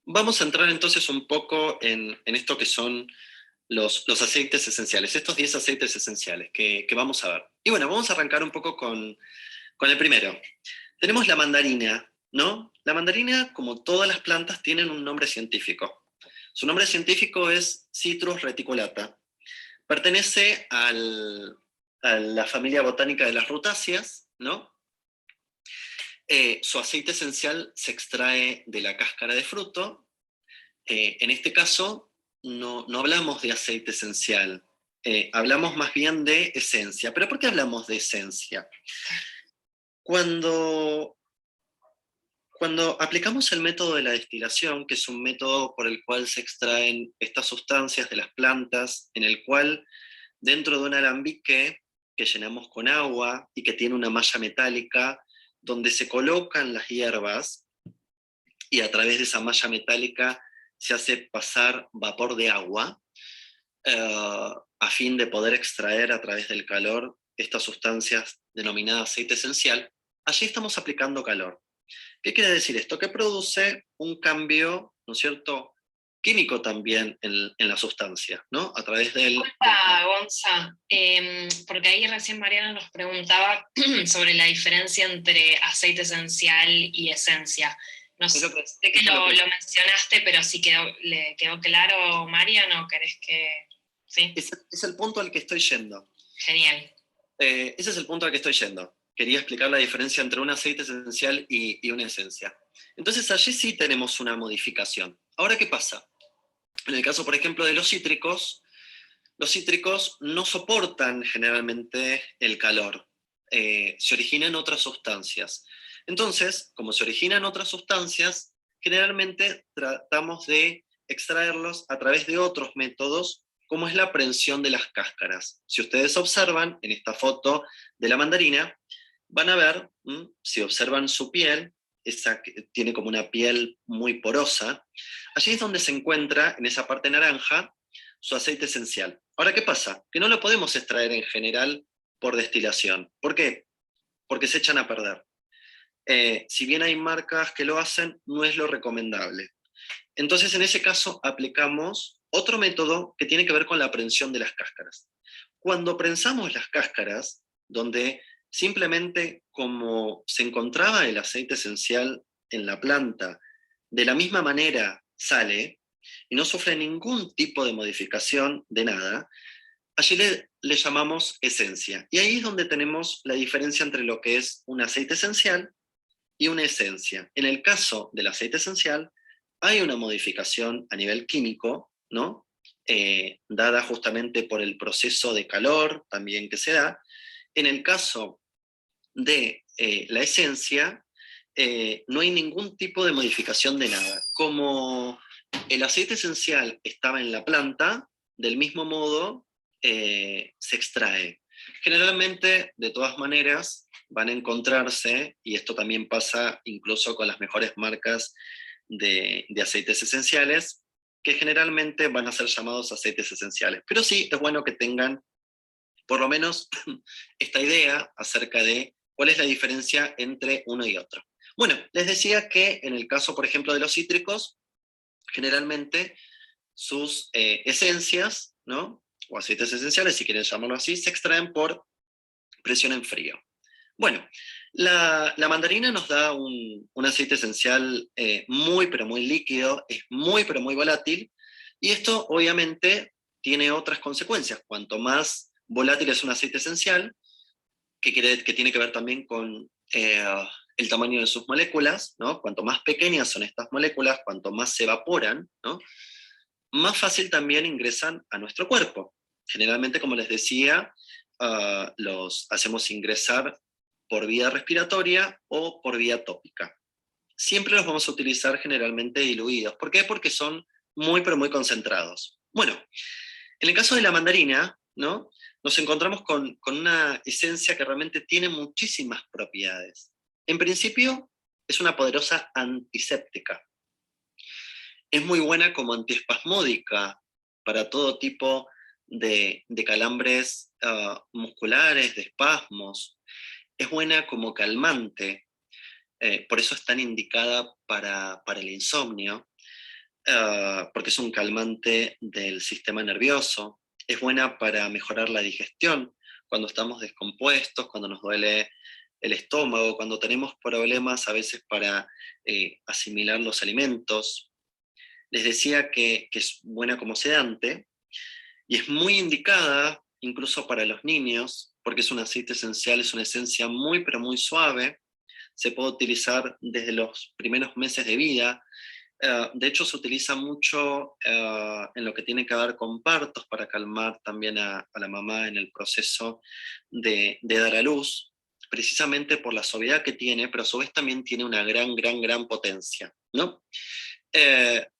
Vamos a entrar entonces un poco en esto que son los aceites esenciales, estos 10 aceites esenciales que vamos a ver. Y bueno, vamos a arrancar un poco con el primero. Tenemos la mandarina, ¿no? La mandarina, como todas las plantas, tienen un nombre científico. Su nombre científico es Citrus reticulata. Pertenece a la familia botánica de las rutáceas, ¿no? Su aceite esencial se extrae de la cáscara de fruto. En este caso, no hablamos de aceite esencial, hablamos más bien de esencia. ¿Pero por qué hablamos de esencia? Cuando, cuando aplicamos el método de la destilación, que es un método por el cual se extraen estas sustancias de las plantas, en el cual dentro de un alambique que llenamos con agua y que tiene una malla metálica, donde se colocan las hierbas y a través de esa malla metálica se hace pasar vapor de agua, a fin de poder extraer a través del calor estas sustancias denominadas aceite esencial, allí estamos aplicando calor. ¿Qué quiere decir esto? Que produce un cambio, ¿no es cierto?, químico también en la sustancia, ¿no? A través del calor. Disculpa, Gonza, porque ahí recién Mariana nos preguntaba sobre la diferencia entre aceite esencial y esencia. No Es sé, lo que, sé que es a lo que lo mencionaste, pero si le quedó claro, Mariano, ¿querés que...? Sí, es el punto al que estoy yendo. genial. Ese es el punto al que estoy yendo. Quería explicar la diferencia entre un aceite esencial y una esencia. Entonces allí sí tenemos una modificación. Ahora, ¿qué pasa? En el caso, por ejemplo, de los cítricos no soportan generalmente el calor. Se originan otras sustancias. Entonces, como se originan otras sustancias, generalmente tratamos de extraerlos a través de otros métodos, como es la prensión de las cáscaras. Si ustedes observan en esta foto de la mandarina, van a ver, si observan su piel, esa que tiene como una piel muy porosa, allí es donde se encuentra, en esa parte naranja, su aceite esencial. Ahora, ¿qué pasa? Que no lo podemos extraer en general por destilación. ¿Por qué? Porque se echan a perder. Si bien hay marcas que lo hacen, no es lo recomendable. Entonces, en ese caso, aplicamos otro método que tiene que ver con la prensión de las cáscaras. Cuando prensamos las cáscaras, donde simplemente como se encontraba el aceite esencial en la planta, de la misma manera sale y no sufre ningún tipo de modificación de nada, allí le llamamos esencia. Y ahí es donde tenemos la diferencia entre lo que es un aceite esencial y una esencia. En el caso del aceite esencial, hay una modificación a nivel químico, ¿no? Dada justamente por el proceso de calor también que se da. En el caso de la esencia, no hay ningún tipo de modificación de nada. Como el aceite esencial estaba en la planta, del mismo modo se extrae. Generalmente, de todas maneras, van a encontrarse, y esto también pasa incluso con las mejores marcas de aceites esenciales, que generalmente van a ser llamados aceites esenciales. Pero sí, es bueno que tengan por lo menos esta idea acerca de cuál es la diferencia entre uno y otro. Bueno, les decía que en el caso, por ejemplo, de los cítricos, generalmente sus esencias, ¿no?, o aceites esenciales, si quieren llamarlo así, se extraen por presión en frío. Bueno, la mandarina nos da un aceite esencial muy, pero muy líquido, es muy, pero muy volátil, y esto obviamente tiene otras consecuencias. Cuanto más volátil es un aceite esencial, que tiene que ver también con el tamaño de sus moléculas, ¿no? Cuanto más pequeñas son estas moléculas, cuanto más se evaporan, ¿no?, más fácil también ingresan a nuestro cuerpo. Generalmente, como les decía, los hacemos ingresar por vía respiratoria o por vía tópica. Siempre los vamos a utilizar generalmente diluidos. ¿Por qué? Porque son muy, pero muy concentrados. Bueno, en el caso de la mandarina, ¿no?, nos encontramos con una esencia que realmente tiene muchísimas propiedades. En principio, es una poderosa antiséptica. Es muy buena como antiespasmódica para todo tipo de calambres musculares, de espasmos. Es buena como calmante, por eso es tan indicada para el insomnio. porque es un calmante del sistema nervioso, es buena para mejorar la digestión, cuando estamos descompuestos, cuando nos duele el estómago, cuando tenemos problemas a veces para asimilar los alimentos. Les decía que es buena como sedante y es muy indicada incluso para los niños, porque es un aceite esencial, es una esencia muy pero muy suave, se puede utilizar desde los primeros meses de vida. De hecho, se utiliza mucho en lo que tiene que ver con partos para calmar también a la mamá en el proceso de dar a luz, precisamente por la suavidad que tiene, pero a su vez también tiene una gran potencia, ¿no?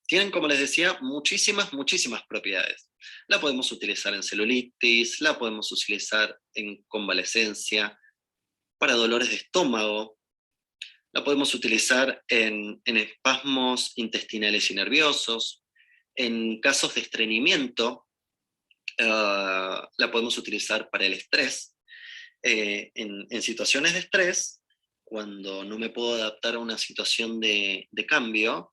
Tienen, como les decía, muchísimas propiedades. La podemos utilizar en celulitis, la podemos utilizar en convalescencia, para dolores de estómago, la podemos utilizar en espasmos intestinales y nerviosos, en casos de estreñimiento, la podemos utilizar para el estrés. En situaciones de estrés, cuando no me puedo adaptar a una situación de cambio,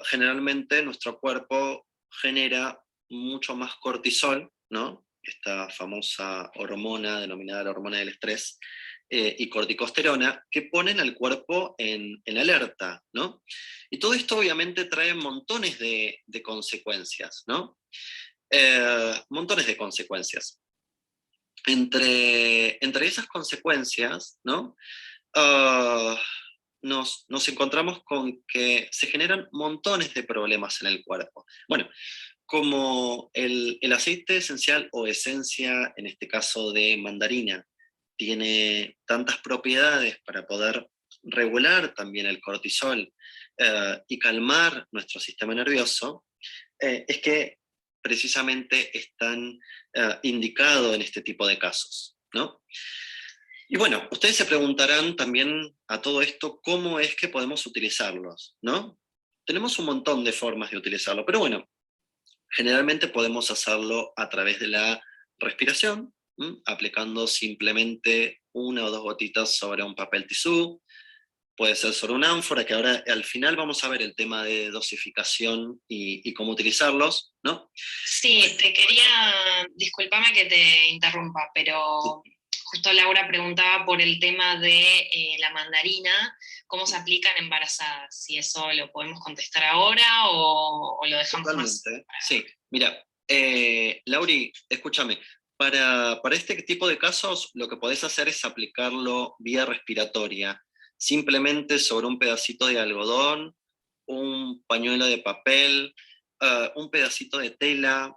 generalmente nuestro cuerpo genera mucho más cortisol, ¿no? Esta famosa hormona denominada la hormona del estrés, y corticosterona, que ponen al cuerpo en alerta, ¿no? Y todo esto obviamente trae montones de consecuencias, ¿no? Montones de consecuencias. Entre esas consecuencias, ¿no? Ah, nos encontramos con que se generan montones de problemas en el cuerpo. Bueno, como el aceite esencial o esencia, en este caso de mandarina, tiene tantas propiedades para poder regular también el cortisol y calmar nuestro sistema nervioso, es que precisamente están indicados en este tipo de casos, ¿no? Y bueno, ustedes se preguntarán también a todo esto cómo es que podemos utilizarlos, ¿no? Tenemos un montón de formas de utilizarlo, pero bueno, generalmente podemos hacerlo a través de la respiración, aplicando simplemente una o dos gotitas sobre un papel tisú, puede ser sobre una ánfora, que ahora al final vamos a ver el tema de dosificación y cómo utilizarlos, ¿no? Sí, te quería, discúlpame que te interrumpa, pero justo Laura preguntaba por el tema de la mandarina, cómo se aplica en embarazadas, si eso lo podemos contestar ahora o lo dejamos más. Totalmente, sí. Mira, Lauri, escúchame, para este tipo de casos lo que podés hacer es aplicarlo vía respiratoria, simplemente sobre un pedacito de algodón, un pañuelo de papel, un pedacito de tela,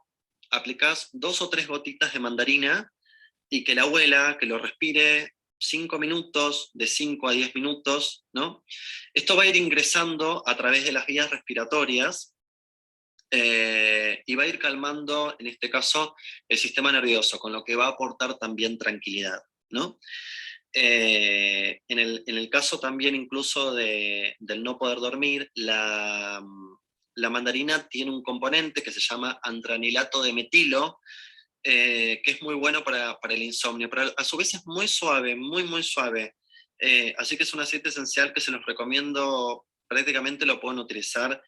aplicás 2 o 3 gotitas de mandarina y que la abuela, que lo respire 5 minutos, de 5 a 10 minutos, ¿no? Esto va a ir ingresando a través de las vías respiratorias y va a ir calmando, en este caso, el sistema nervioso, con lo que va a aportar también tranquilidad, ¿no? En el caso también incluso del no poder dormir, la mandarina tiene un componente que se llama antranilato de metilo, que es muy bueno para el insomnio, pero a su vez es muy suave, muy suave. Así que es un aceite esencial que se los recomiendo, prácticamente lo pueden utilizar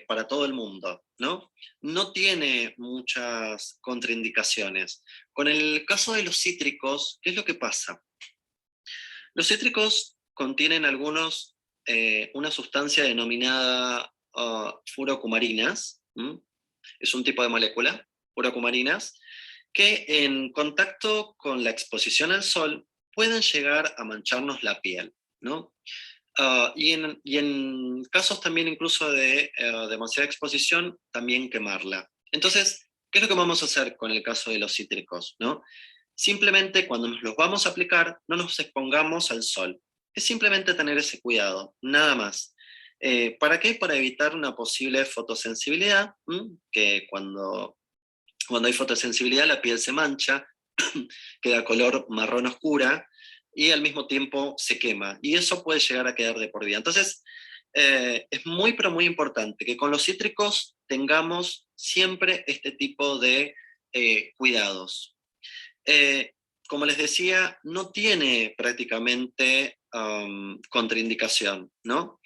para todo el mundo, ¿no? No tiene muchas contraindicaciones. Con el caso de los cítricos, ¿qué es lo que pasa? Los cítricos contienen algunos, una sustancia denominada furocumarinas, es un tipo de molécula, furocumarinas, que en contacto con la exposición al sol pueden llegar a mancharnos la piel, ¿no? Y en casos también incluso de demasiada exposición, también quemarla. Entonces, ¿qué es lo que vamos a hacer con el caso de los cítricos, ¿no? Simplemente cuando nos los vamos a aplicar, no nos expongamos al sol. Es simplemente tener ese cuidado, nada más. ¿Para qué? Para evitar una posible fotosensibilidad, que cuando hay fotosensibilidad la piel se mancha, queda color marrón oscura y al mismo tiempo se quema. Y eso puede llegar a quedar de por vida. Entonces, es muy, pero muy importante que con los cítricos tengamos siempre este tipo de cuidados. Eh, como les decía, no tiene prácticamente contraindicación, ¿no?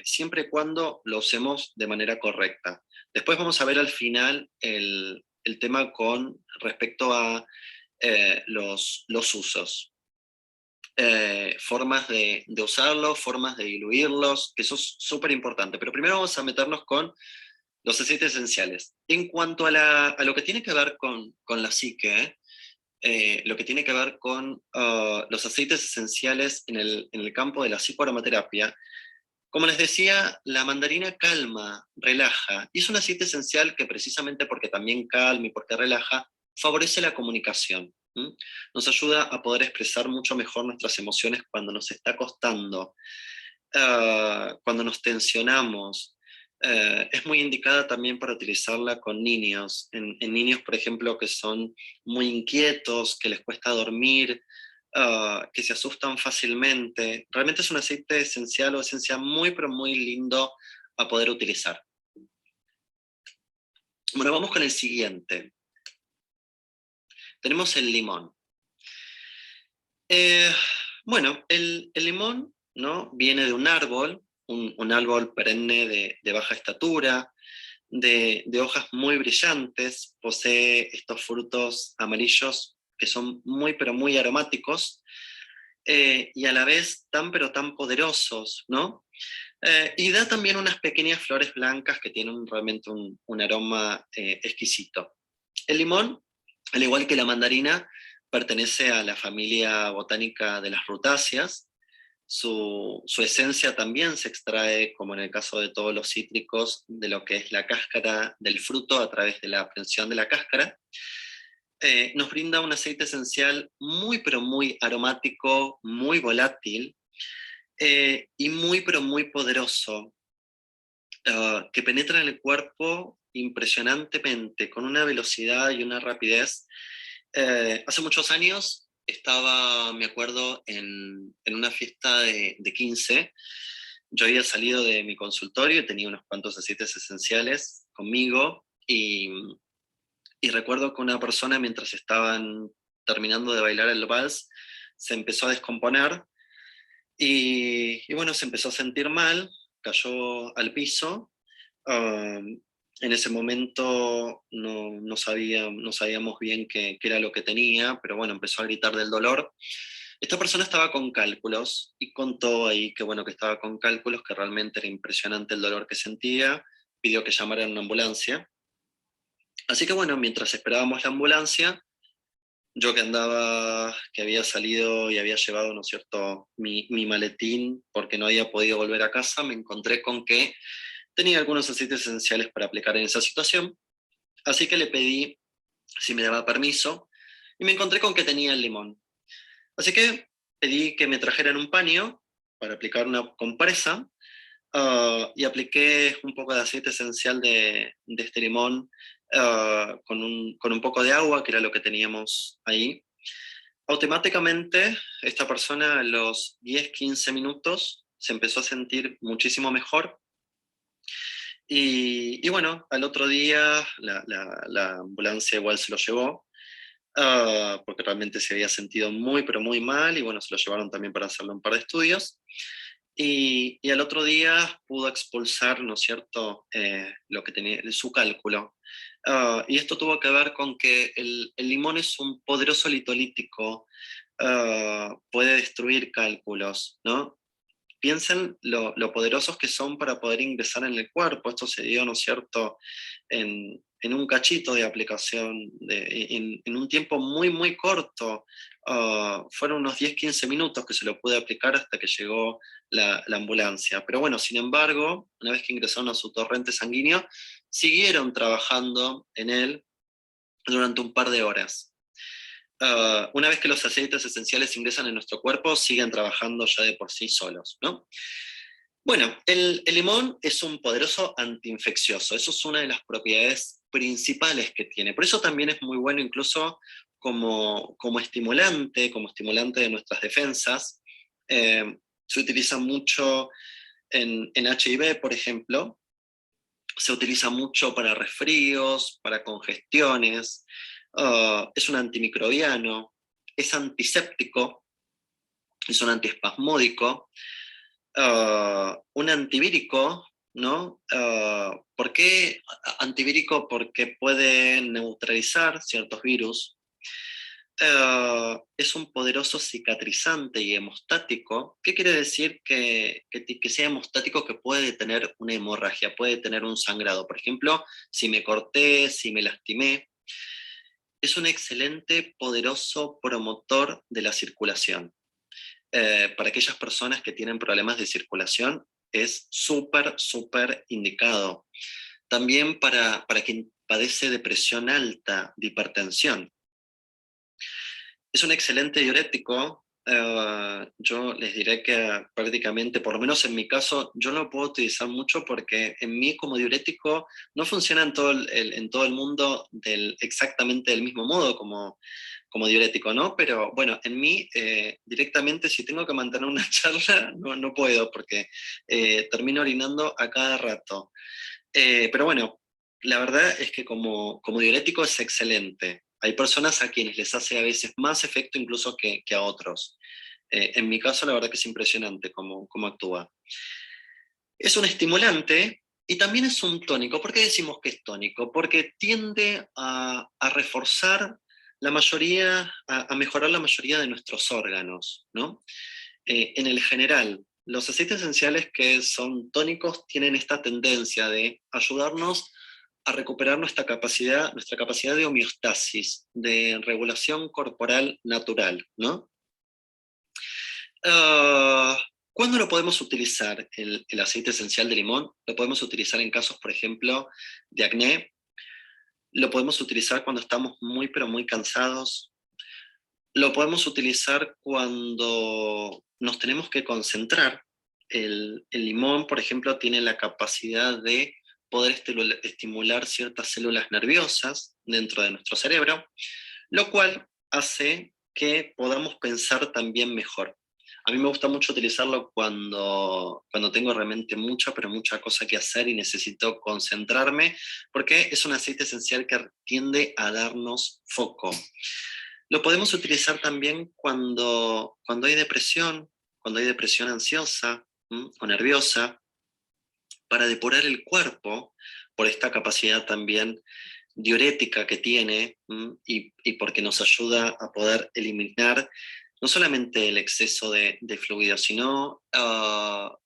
Siempre y cuando lo usemos de manera correcta. Después vamos a ver al final el tema con respecto a los usos. Formas de usarlos, formas de diluirlos, que eso es súper importante. Pero primero vamos a meternos con los aceites esenciales. En cuanto a lo que tiene que ver con la psique, lo que tiene que ver con los aceites esenciales en el campo de la psicoaromaterapia, como les decía, la mandarina calma, relaja, y es un aceite esencial que precisamente porque también calma y porque relaja, favorece la comunicación. ¿M? Nos ayuda a poder expresar mucho mejor nuestras emociones cuando nos está costando, cuando nos tensionamos. Es muy indicada también para utilizarla con niños, en niños, por ejemplo, que son muy inquietos, que les cuesta dormir, que se asustan fácilmente. Realmente es un aceite esencial o esencia muy, pero muy lindo a poder utilizar. Bueno, vamos con el siguiente. Tenemos el limón. Eh, bueno, el limón, ¿no? Viene de un árbol, un árbol perenne de baja estatura, de hojas muy brillantes, posee estos frutos amarillos que son muy, pero muy aromáticos, y a la vez tan, pero tan poderosos, ¿no? Y da también unas pequeñas flores blancas que tienen realmente un aroma exquisito. El limón, al igual que la mandarina, pertenece a la familia botánica de las rutáceas. Su esencia también se extrae, como en el caso de todos los cítricos, de lo que es la cáscara del fruto a través de la aprehensión de la cáscara. Nos brinda un aceite esencial muy, pero muy aromático, muy volátil, y muy, pero muy poderoso, que penetra en el cuerpo impresionantemente, con una velocidad y una rapidez. Hace muchos años estaba, me acuerdo, en una fiesta de 15. Yo había salido de mi consultorio y tenía unos cuantos aceites esenciales conmigo, y recuerdo que una persona, mientras estaban terminando de bailar el vals, se empezó a descomponer y bueno, se empezó a sentir mal, cayó al piso. En ese momento no sabíamos bien qué era lo que tenía, pero bueno, empezó a gritar del dolor. Esta persona estaba con cálculos y contó ahí que bueno, que estaba con cálculos, que realmente era impresionante el dolor que sentía, pidió que llamaran una ambulancia. Así que bueno, mientras esperábamos la ambulancia, yo que había salido y había llevado, ¿no es cierto?, mi maletín porque no había podido volver a casa, me encontré con que tenía algunos aceites esenciales para aplicar en esa situación, así que le pedí si me daba permiso, y me encontré con que tenía el limón. Así que pedí que me trajeran un paño para aplicar una compresa, y apliqué un poco de aceite esencial de este limón, con un poco de agua, que era lo que teníamos ahí. Automáticamente, esta persona a los 10-15 minutos se empezó a sentir muchísimo mejor. Y bueno, al otro día la ambulancia igual se lo llevó, porque realmente se había sentido muy, pero muy mal, y bueno, se lo llevaron también para hacerle un par de estudios. Y al otro día pudo expulsar, ¿no es cierto?, lo que tenía, su cálculo. Y esto tuvo que ver con que el limón es un poderoso litolítico, puede destruir cálculos, ¿no? Piensen lo poderosos que son para poder ingresar en el cuerpo. Esto se dio, ¿no es cierto?, en un cachito de aplicación, en un tiempo muy, muy corto. Fueron unos 10-15 minutos que se lo pude aplicar hasta que llegó la ambulancia. Pero bueno, sin embargo, una vez que ingresaron a su torrente sanguíneo, siguieron trabajando en él durante un par de horas. Una vez que los aceites esenciales ingresan en nuestro cuerpo, siguen trabajando ya de por sí solos, ¿no? Bueno, el limón es un poderoso antiinfeccioso. Eso es una de las propiedades principales que tiene. Por eso también es muy bueno incluso como estimulante de nuestras defensas. Se utiliza mucho en HIV, por ejemplo. Se utiliza mucho para resfríos, para congestiones. Es un antimicrobiano. es antiséptico, es un antiespasmódico, un antivírico, ¿no? ¿Por qué antivírico? Porque puede neutralizar ciertos virus. Es un poderoso cicatrizante y hemostático. ¿Qué quiere decir que sea hemostático? Que puede detener una hemorragia, puede detener un sangrado. Por ejemplo, si me corté, si me lastimé. Es un excelente, poderoso promotor de la circulación. Para aquellas personas que tienen problemas de circulación, es súper, súper indicado. También para quien padece de presión alta, de hipertensión. Es un excelente diurético. Yo les diré que prácticamente, por lo menos en mi caso, yo no lo puedo utilizar mucho porque en mí como diurético no funciona en todo el mundo exactamente del mismo modo como diurético, ¿no? Pero bueno, en mí directamente si tengo que mantener una charla, no puedo porque termino orinando a cada rato. Pero bueno, la verdad es que como diurético es excelente. Hay personas a quienes les hace a veces más efecto incluso que a otros. En mi caso, la verdad que es impresionante cómo actúa. Es un estimulante y también es un tónico. ¿Por qué decimos que es tónico? Porque tiende a reforzar la mayoría, a mejorar la mayoría de nuestros órganos, ¿no? En el general, los aceites esenciales que son tónicos tienen esta tendencia de ayudarnos a recuperar nuestra capacidad de homeostasis, de regulación corporal natural, ¿no? Ah, ¿Cuándo lo podemos utilizar, el aceite esencial de limón? Lo podemos utilizar en casos, por ejemplo, de acné. Lo podemos utilizar cuando estamos muy, pero muy cansados. Lo podemos utilizar cuando nos tenemos que concentrar. El limón, por ejemplo, tiene la capacidad de poder estimular ciertas células nerviosas dentro de nuestro cerebro, lo cual hace que podamos pensar también mejor. A mí me gusta mucho utilizarlo cuando tengo realmente mucha, pero mucha cosa que hacer y necesito concentrarme, porque es un aceite esencial que tiende a darnos foco. Lo podemos utilizar también cuando hay depresión ansiosa o nerviosa, para depurar el cuerpo por esta capacidad también diurética que tiene y porque nos ayuda a poder eliminar no solamente el exceso de fluido, sino la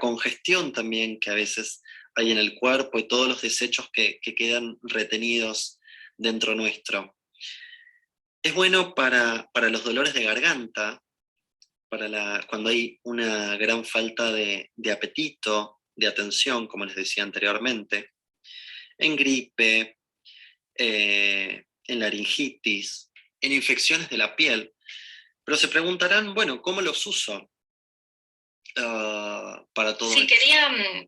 congestión también que a veces hay en el cuerpo y todos los desechos que quedan retenidos dentro nuestro. Es bueno para los dolores de garganta, cuando hay una gran falta de apetito, de atención, como les decía anteriormente, en gripe, en laringitis, en infecciones de la piel. Pero se preguntarán, bueno, ¿cómo los uso para todo Sí, esto?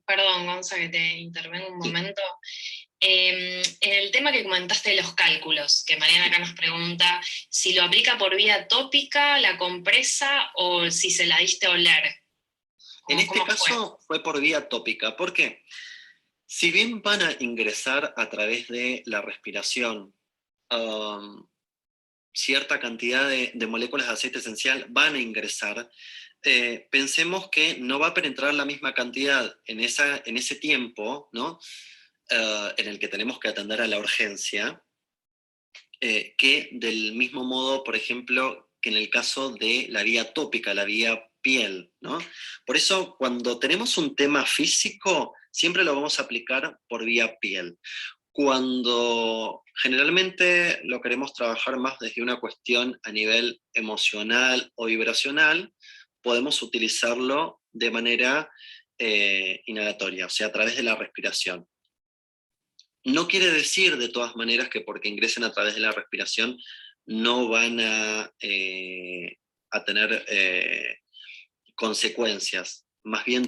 perdón, Gonza, que te intervengo un Sí. momento. En el tema que comentaste de los cálculos, que Mariana acá nos pregunta si lo aplica por vía tópica, la compresa, o si se la diste a oler. En este ¿Cómo fue? caso fue por vía tópica. ¿Por qué? Si bien van a ingresar a través de la respiración cierta cantidad de moléculas de aceite esencial, van a ingresar, pensemos que no va a penetrar la misma cantidad en ese tiempo, ¿no? En el que tenemos que atender a la urgencia, que del mismo modo, por ejemplo, que en el caso de la vía tópica, la vía piel, ¿no? Por eso, cuando tenemos un tema físico, siempre lo vamos a aplicar por vía piel. Cuando generalmente lo queremos trabajar más desde una cuestión a nivel emocional o vibracional, podemos utilizarlo de manera inhalatoria, o sea, a través de la respiración. No quiere decir de todas maneras que porque ingresen a través de la respiración no van a tener consecuencias. Más bien